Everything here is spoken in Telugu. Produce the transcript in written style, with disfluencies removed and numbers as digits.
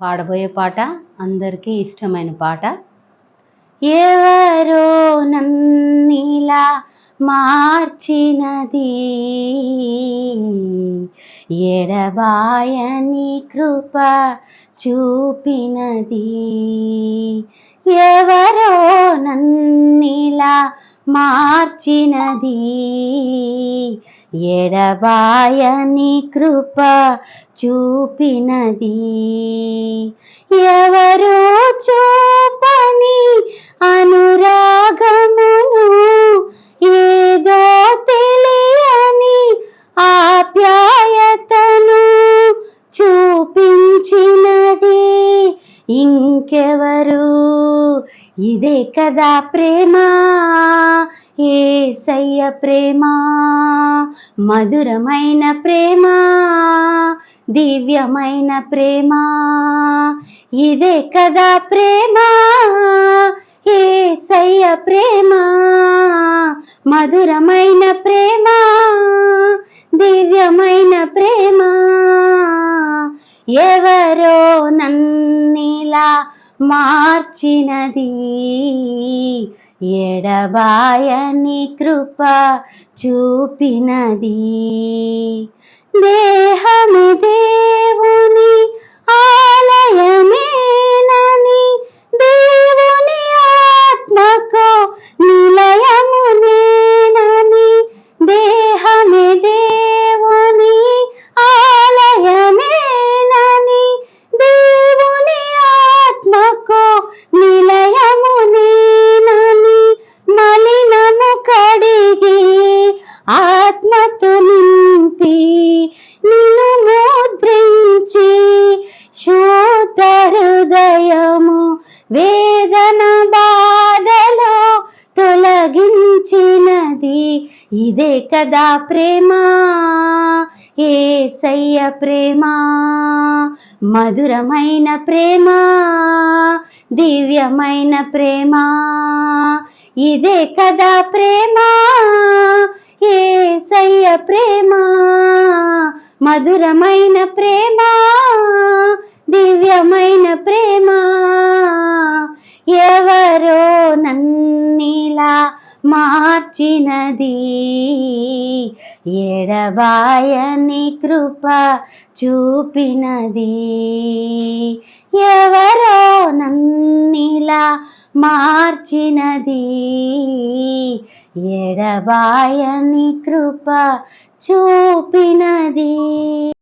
పాడబోయే పాట అందరికీ ఇష్టమైన పాట. ఎవరో నన్నిలా మార్చినది ఎడబాయని కృప చూపినది. ఎవరో నన్నిలా మార్చినది ఎడబాయని కృప చూపినది. ఎవరు చూపని అనురాగమును ఏదో తెలియని ఆప్యాయతను చూపించినది ఇంకెవరు. ఇదే కదా ప్రేమ, యేసయ్య ప్రేమ, మధురమైన ప్రేమ, దివ్యమైన ప్రేమ. ఇదే కదా ప్రేమ, యేసయ్య ప్రేమ, మధురమైన ప్రేమ, దివ్యమైన ప్రేమ. ఎవరో నన్నిలా మార్చినది ఎడబాయని కృప చూపినది. దేహము దేవుని ఆలయమేనని, దేవుని ఆత్మకు నిలయము నేనని, దేహమే దేవుని ఆలయమేనని, దేవుని ఆత్మకు నిలయము నేనని, మలినము కడిగి ఆత్మతో నింపి నిన్ను ముద్రించి శుద్ధ హృదయము వేదన బాధలో తొలగించినది. ఇదే కదా ప్రేమ, యేసయ్య ప్రేమ, మధురమైన ప్రేమ, దివ్యమైన ప్రేమ. ఇదే కదా ప్రేమ, యేసయ్య ప్రేమ, మధురమైన ప్రేమ, దివ్యమైన ప్రేమ. ఎవరో నన్నిలా మార్చినది ఎడబాయని కృప చూపినది. ఎవరో నన్నిలా మార్చినది ఎడబాయని కృప చూపినది.